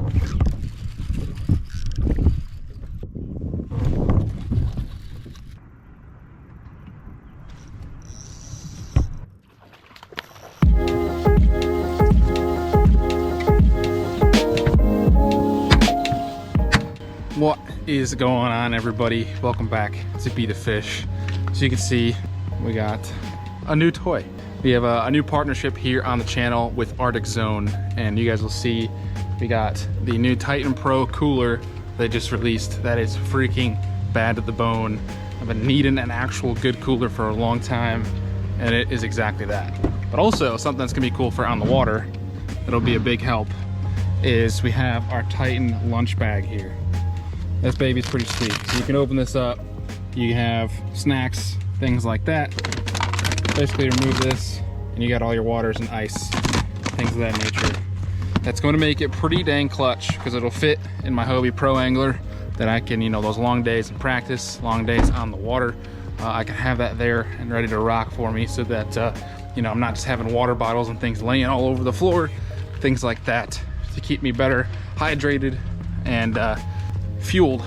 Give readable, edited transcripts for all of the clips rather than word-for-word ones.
What is going on, everybody? Welcome back to Be the Fish. So you can see we got a new toy. We have a new partnership here on the channel with Arctic Zone, and you guys will see we got the new Titan Pro cooler they just released. That is freaking bad to the bone. I've been needing an actual good cooler for a long time, and it is exactly that. But also something that's gonna be cool for on the water, that'll be a big help, is we have our Titan lunch bag here. This baby's pretty sweet. So you can open this up, you have snacks, things like that. Basically remove this and you got all your waters and ice, things of that nature. That's going to make it pretty dang clutch because it'll fit in my Hobie Pro angler that I can, you know, those long days in practice, long days on the water, I can have that there and ready to rock for me so that, you know, I'm not just having water bottles and things laying all over the floor, things like that to keep me better hydrated and fueled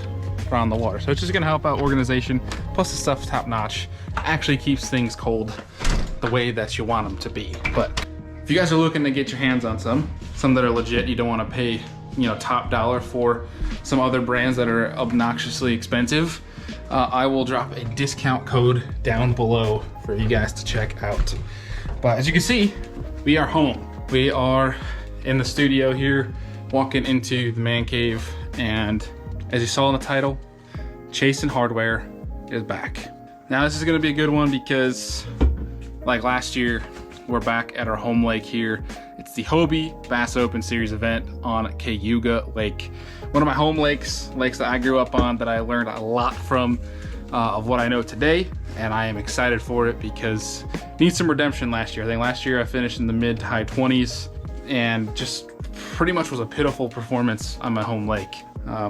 on the water. So it's just gonna help out organization, plus the stuff's top notch, actually keeps things cold the way that you want them to be. But if you guys are looking to get your hands on some that are legit, you don't want to pay, you know, top dollar for some other brands that are obnoxiously expensive, I will drop a discount code down below for you guys to check out. But as you can see, we are home. We are in the studio here, walking into the man cave, and as you saw in the title, Chasing Hardware is back. Now this is gonna be a good one because like last year, we're back at our home lake here. It's the Hobie Bass Open Series event on Cayuga Lake. One of my home lakes that I grew up on, that I learned a lot from of what I know today. And I am excited for it because it needs some redemption last year. I think last year I finished in the mid to high 20s and just pretty much was a pitiful performance on my home lake.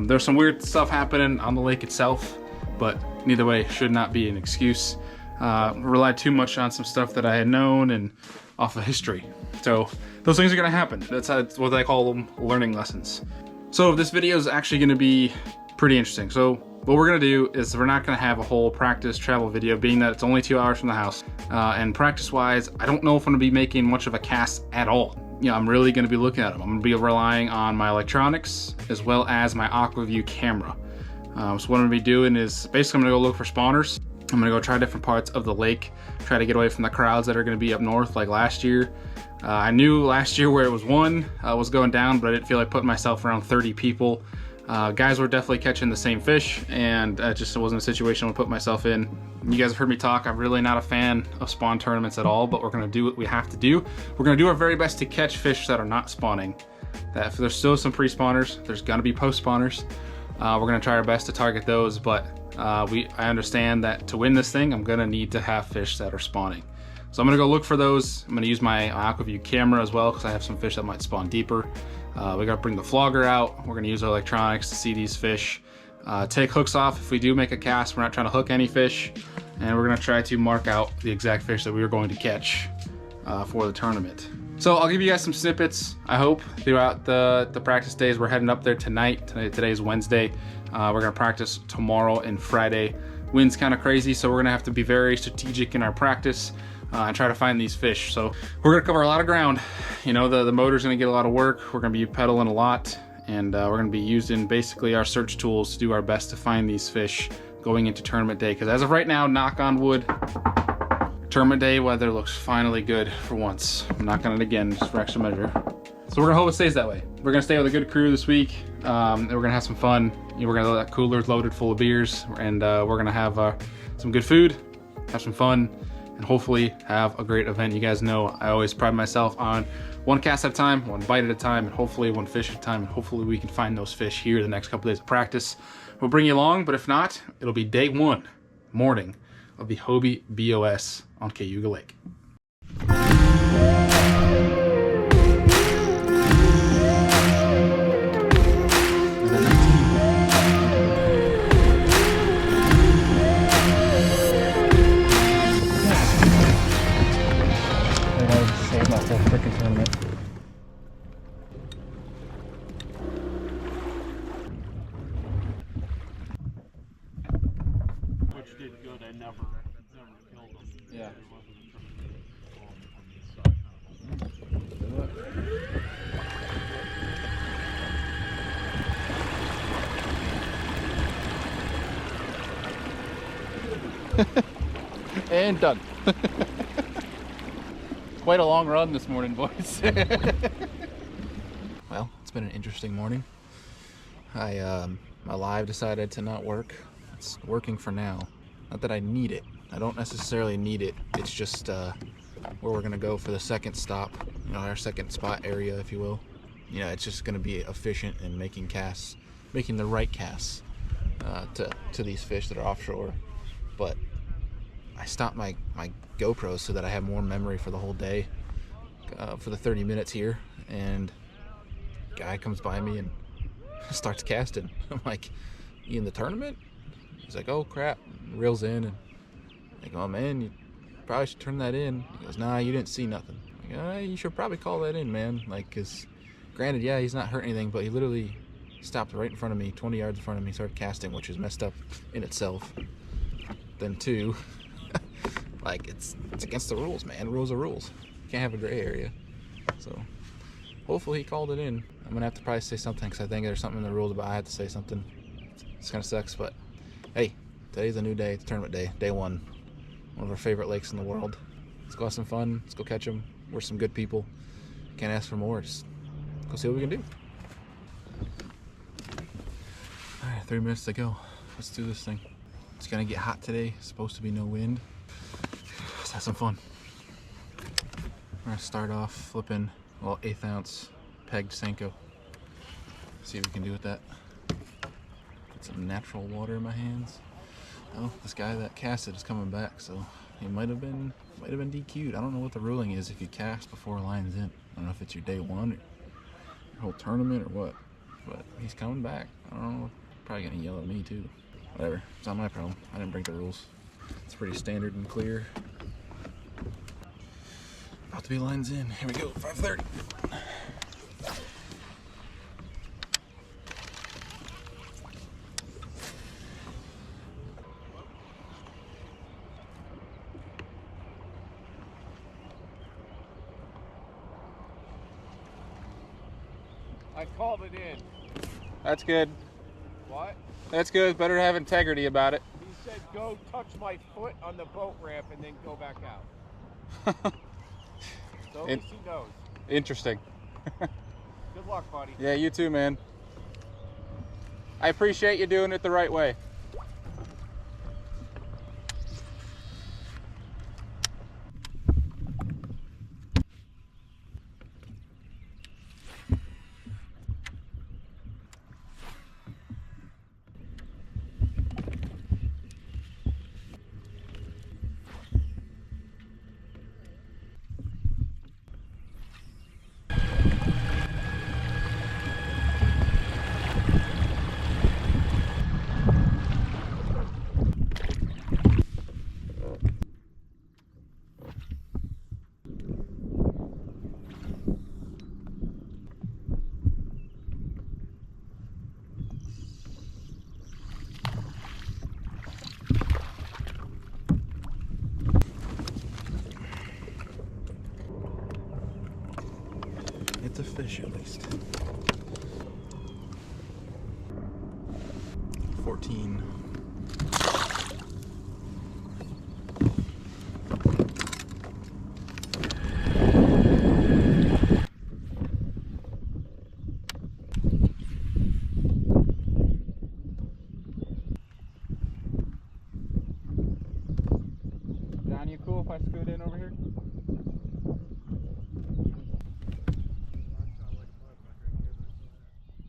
There's some weird stuff happening on the lake itself, but neither way should not be an excuse. Relied too much on some stuff that I had known and off of history. So those things are gonna happen. That's what I call them, learning lessons. So this video is actually gonna be pretty interesting. So what we're gonna do is we're not gonna have a whole practice travel video, being that it's only 2 hours from the house. And practice wise, I don't know if I'm gonna be making much of a cast at all. You know, I'm really gonna be looking at them. I'm gonna be relying on my electronics as well as my AquaView camera. So what I'm gonna be doing is basically I'm gonna go look for spawners. I'm gonna go try different parts of the lake, try to get away from the crowds that are gonna be up north like last year. I knew last year where it was was going down, but I didn't feel like putting myself around 30 people. Guys were definitely catching the same fish, and just wasn't a situation I would put myself in. You guys have heard me talk, I'm really not a fan of spawn tournaments at all, but we're gonna do what we have to do. We're gonna do our very best to catch fish that are not spawning. That if there's still some pre-spawners, there's gonna be post-spawners. We're gonna try our best to target those, but I understand that to win this thing, I'm gonna need to have fish that are spawning. So I'm gonna go look for those. I'm gonna use my AquaView camera as well, because I have some fish that might spawn deeper. We gotta bring the flogger out. We're gonna use our electronics to see these fish. Take hooks off if we do make a cast. We're not trying to hook any fish. And we're gonna try to mark out the exact fish that we are going to catch for the tournament. So I'll give you guys some snippets, I hope, throughout the practice days. We're heading up there tonight. Today is Wednesday. We're gonna practice tomorrow and Friday. Wind's kind of crazy, so we're gonna have to be very strategic in our practice and try to find these fish. So we're gonna cover a lot of ground. You know, the motor's gonna get a lot of work. We're gonna be pedaling a lot, and we're gonna be using basically our search tools to do our best to find these fish going into tournament day. Because as of right now, knock on wood, tournament day weather looks finally good for once. I'm knocking on it again just for extra measure. So we're gonna hope it stays that way. We're gonna stay with a good crew this week, and we're gonna have some fun. You know, we're gonna have that coolers loaded full of beers, and we're gonna have some good food, have some fun, and hopefully have a great event. You guys know I always pride myself on one cast at a time, one bite at a time, and hopefully one fish at a time, and hopefully we can find those fish here the next couple days of practice. We'll bring you along, but if not, it'll be day one, morning, of the Hobie BOS on Cayuga Lake. Save my whole freaking tournament. good. I never killed them. Yeah. And done. Quite a long run this morning, boys. Well, it's been an interesting morning. My live decided to not work. It's working for now. Not that I need it. I don't necessarily need it. It's just where we're gonna go for the second stop, you know, our second spot area, if you will. You know, it's just gonna be efficient in making casts, making the right casts to these fish that are offshore. But I stopped my GoPro so that I have more memory for the whole day, for the 30 minutes here, and guy comes by me and starts casting. I'm like, you in the tournament? He's like, oh crap, reels in, and I go, oh man, you probably should turn that in. He goes, nah, you didn't see nothing. I'm like, you should probably call that in, man. Like, cause granted, yeah, he's not hurt anything, but he literally stopped right in front of me, 20 yards in front of me, started casting, which is messed up in itself. Then two, like it's against the rules, man. Rules are rules. Can't have a gray area. So hopefully he called it in. I'm gonna have to probably say something because I think there's something in the rules about I have to say something. This kind of sucks, but hey, today's a new day. It's tournament day, day one of our favorite lakes in the world. Let's go have some fun. Let's go catch them. We're some good people. Can't ask for more. Just go see what we can do. All right, 3 minutes to go. Let's do this thing. It's gonna get hot today. It's supposed to be no wind. Let's have some fun. We're gonna start off flipping, well, 1/8 ounce pegged Senko. See what we can do with that. Get some natural water in my hands. Oh, this guy that casted is coming back, so he might have been DQ'd. I don't know what the ruling is if you cast before a line's in. I don't know if it's your day one or your whole tournament or what, but he's coming back. I don't know. Probably gonna yell at me too. Whatever, it's not my problem. I didn't break the rules. It's pretty standard and clear. About to be lines in. Here we go, 5:30. I called it in. That's good. What? That's good. Better to have integrity about it. He said go touch my foot on the boat ramp and then go back out. So at least he knows. Interesting. Good luck, buddy. Yeah, you too, man. I appreciate you doing it the right way. It's a fish at least. 14. John, you cool if I scoot in over here?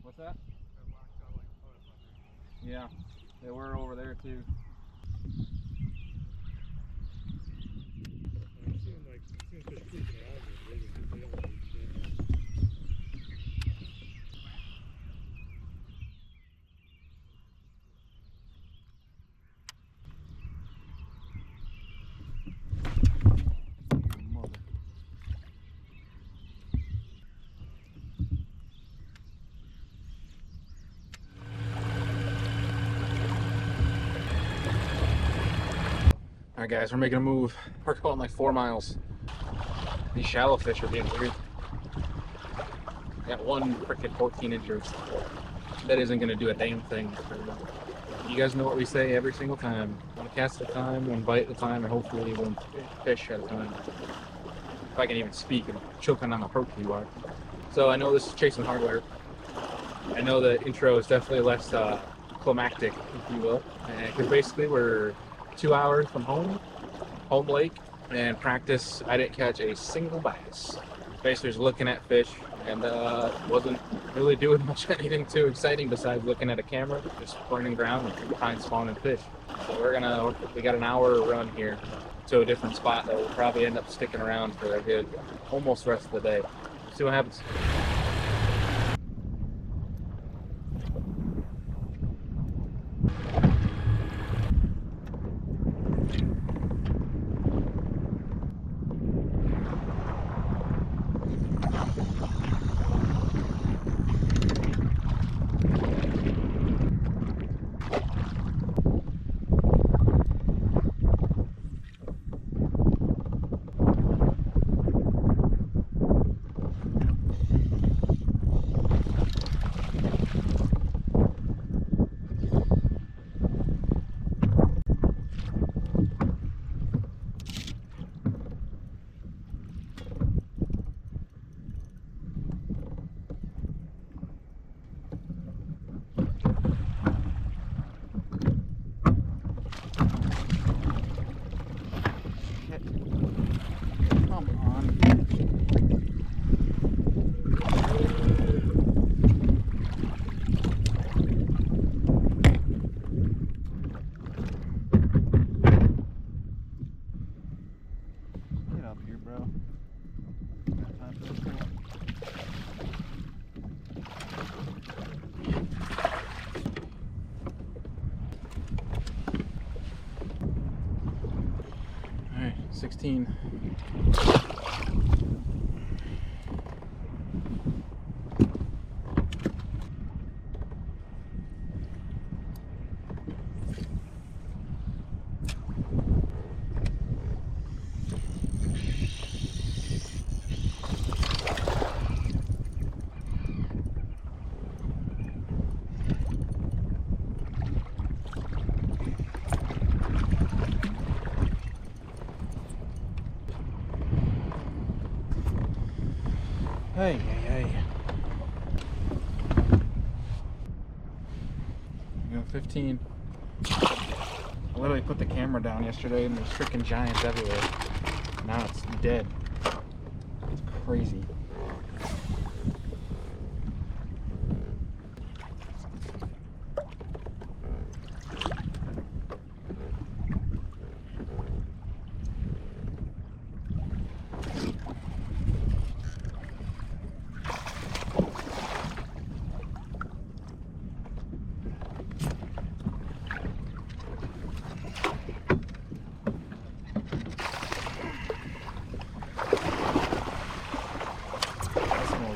What's that? Yeah, they were over there too. It seems fish creeping around here, they don't do shit. Alright guys, we're making a move. We're going like 4 miles. These shallow fish are being weird. I got one freaking 14-incher that isn't gonna do a damn thing. You guys know what we say every single time. One cast at a time, one bite at a time, and hopefully one fish at a time. If I can even speak, I'm choking on my protein bar. So I know this is chasing hardware. I know the intro is definitely less climactic, if you will. Because basically we're 2 hours from home lake, and practice, I didn't catch a single bass. Basically just looking at fish, and wasn't really doing much anything too exciting besides looking at a camera, just burning ground and find spawning fish. So we got an hour run here to a different spot that will probably end up sticking around for a good almost rest of the day. See what happens. Alright, 16. Hey, hey, hey. We got 15. I literally put the camera down yesterday and there's freaking giants everywhere. Now it's dead. It's crazy.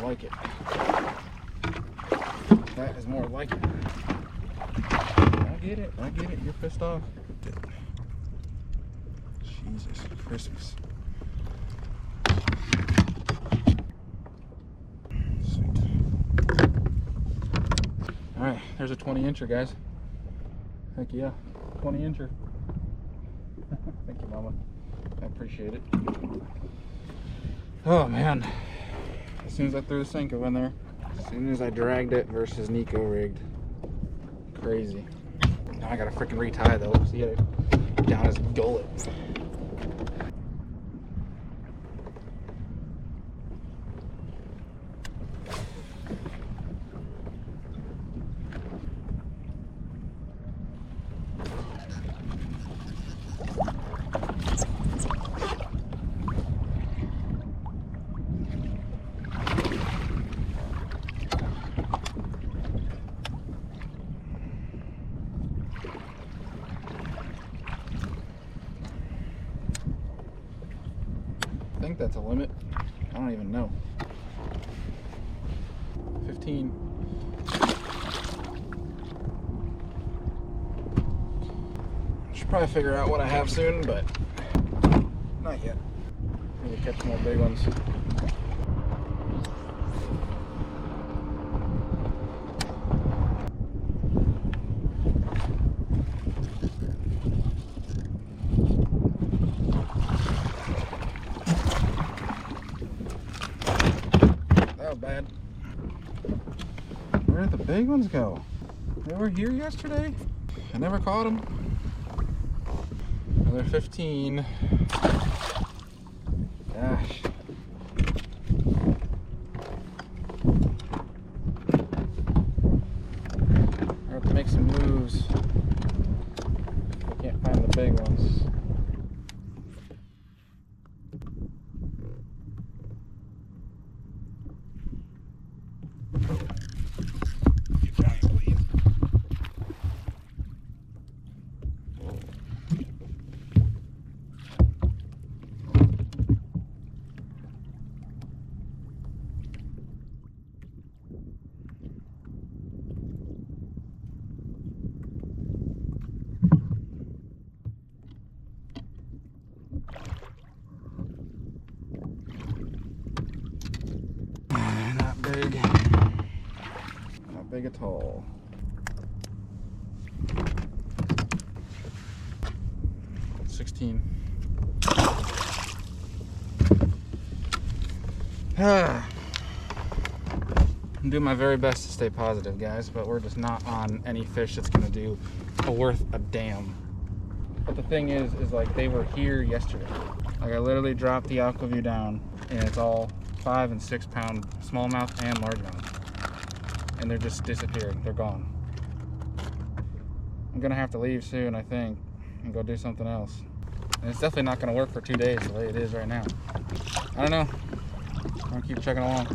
Like it. That is more like it. I get it. I get it. You're pissed off. Jesus Christmas. Sweet. All right, there's a 20-incher, guys. Heck yeah, 20-incher. Thank you, Mama. I appreciate it. Oh man. As soon as I threw the Senko in there, as soon as I dragged it versus Nico rigged. Crazy. Now I gotta freaking retie though. See it down his gullet. I think that's a limit. I don't even know. 15. Should probably figure out what I have soon, but not yet. Need to catch more big ones. That was bad. Where did the big ones go? They were here yesterday. I never caught them. Another 15. Gosh. I have to make some moves. I can't find the big ones. Not big. Not big at all. $16. I'm doing my very best to stay positive, guys, but we're just not on any fish that's gonna do worth a damn. But the thing is like they were here yesterday. Like I literally dropped the AquaView down, and it's all 5 and 6 pound smallmouth and largemouth, and they're just disappeared. They're gone. I'm gonna have to leave soon, I think, and go do something else. And it's definitely not gonna work for 2 days the way it is right now. I don't know. I'm gonna keep chugging along.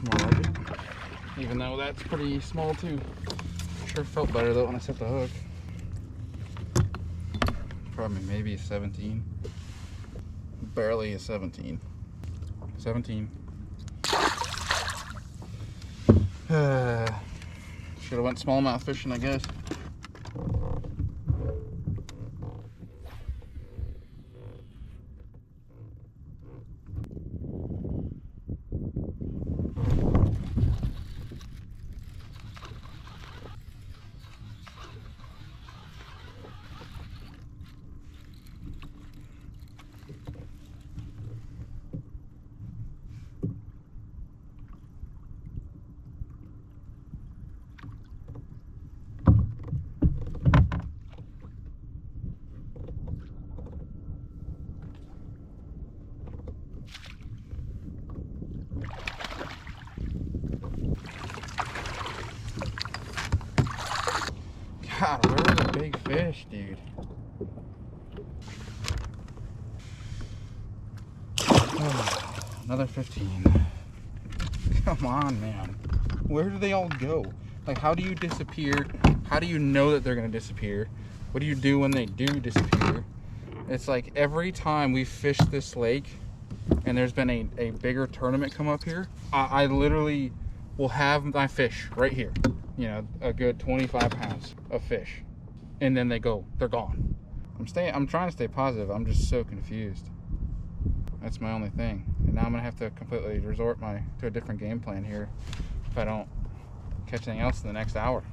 More like it. Even though that's pretty small too. Sure felt better though when I set the hook. Probably maybe a 17. Barely a 17. 17. Should have went smallmouth fishing, I guess. God, where are the big fish, dude? Oh, another 15. Come on, man. Where do they all go? Like, how do you disappear? How do you know that they're gonna disappear? What do you do when they do disappear? It's like every time we fish this lake and there's been a bigger tournament come up here, I literally will have my fish right here. You know, a good 25 pounds of fish, and then they're gone. I'm trying to stay positive. I'm just so confused. That's my only thing. And now I'm gonna have to completely resort to a different game plan here if I don't catch anything else in the next hour.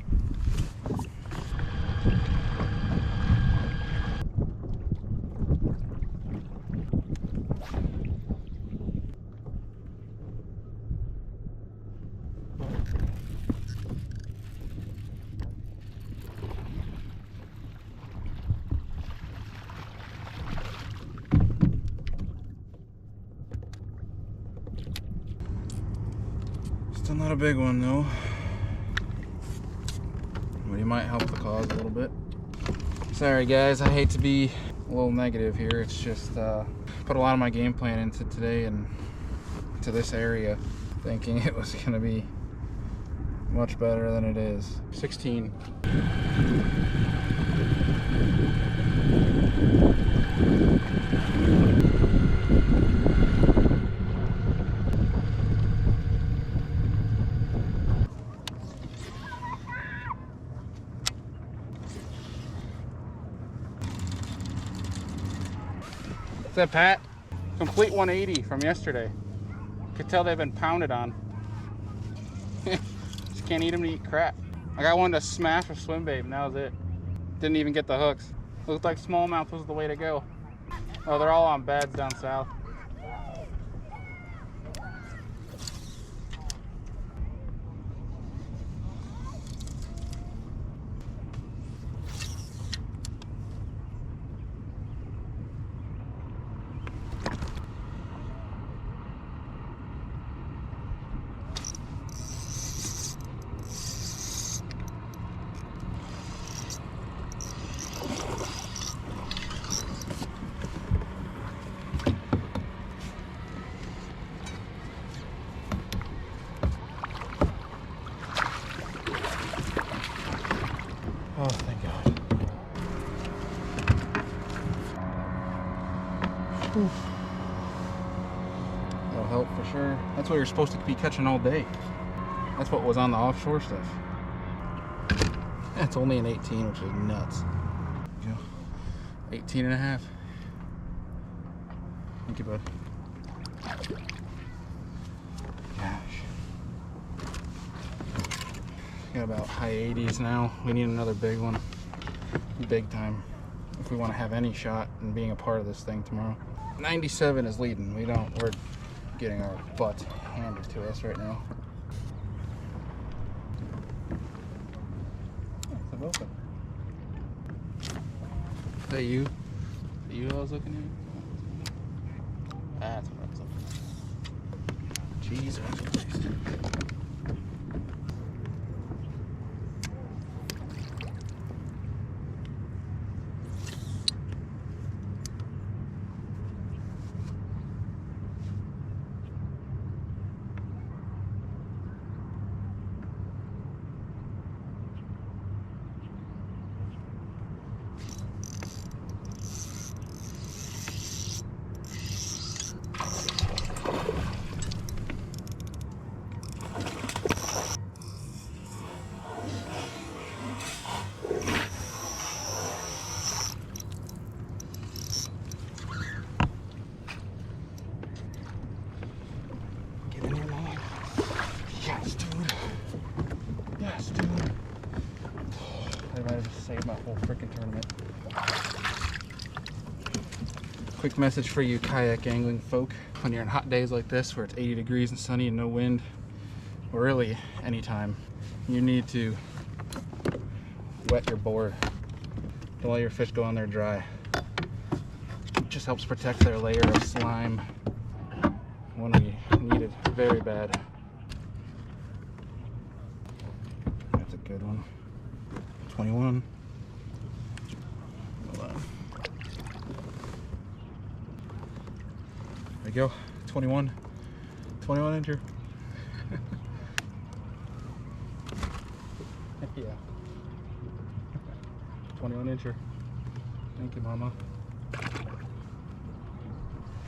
Still not a big one though. but he might help the cause a little bit. Sorry guys, I hate to be a little negative here. It's just put a lot of my game plan into today and to this area, thinking it was gonna be much better than it is. 16. What's that, Pat? Complete 180 from yesterday. Could tell they've been pounded on. Just can't eat them to eat crap. I got one to smash with swim bait, and that was it. Didn't even get the hooks. Looked like smallmouth was the way to go. Oh, they're all on beds down south. Oh, thank God. Whew. That'll help for sure. That's what you're supposed to be catching all day. That's what was on the offshore stuff. It's only an 18, which is nuts. 18 and a half. Thank you, bud. Gosh. Got about high 80s now. We need another big one. Big time. If we want to have any shot in being a part of this thing tomorrow. 97 is leading. We're getting our butt handed to us right now. It's open. Is that you? Is that you I was looking at? That's what I was looking at. Jesus Christ. Yes, dude. Yes, dude. I might have just saved my whole freaking tournament. Quick message for you kayak angling folk. When you're in hot days like this where it's 80 degrees and sunny and no wind, or really anytime, you need to wet your board. Don't let your fish go on there dry. It just helps protect their layer of slime when we need it very bad. That's a good one. 21. Hold on. There we go. 21. 21 incher. Heck yeah. 21 incher. Thank you, Mama.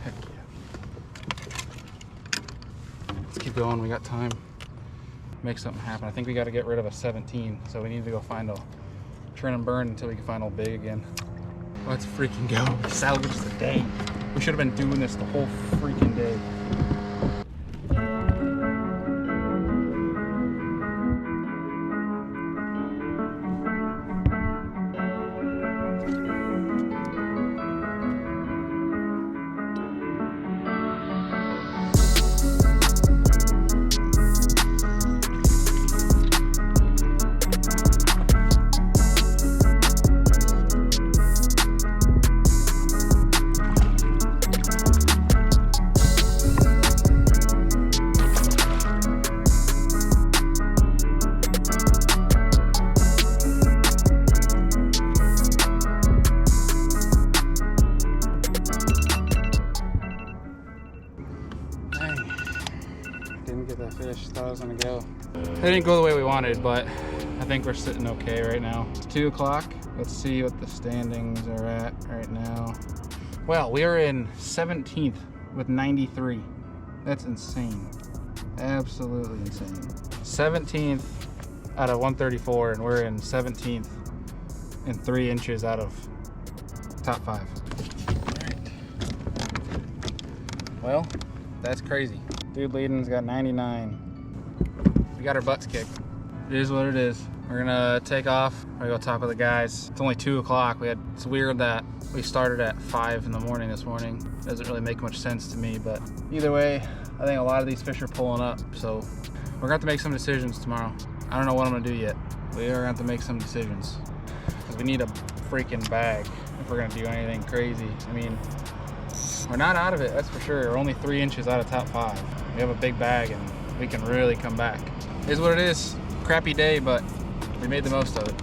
Heck yeah. Let's keep going. We got time. Make something happen. I think we got to get rid of a 17, so we need to go find a turn and burn until we can find old big again. Let's freaking go. Salvage the day. We should have been doing this the whole freaking day. that fish. Thought I was gonna go. It didn't go the way we wanted, but I think we're sitting okay right now. 2 o'clock. Let's see what the standings are at right now. Well, we are in 17th with 93. That's insane. Absolutely insane. 17th out of 134, and we're in 17th and 3 inches out of top 5. Alright. Well, that's crazy. Dude leading's got 99. We got our butts kicked. It is what it is. We're gonna take off. We're gonna go talk with the guys. It's only 2 o'clock. It's weird that we started at 5 in the morning this morning. Doesn't really make much sense to me, but either way, I think a lot of these fish are pulling up, so we're gonna have to make some decisions tomorrow. I don't know what I'm gonna do yet. We are gonna have to make some decisions because we need a freaking bag if we're gonna do anything crazy. I mean, we're not out of it, that's for sure. We're only 3 inches out of top 5. We have a big bag and we can really come back. It is what it is. Crappy day, but we made the most of it.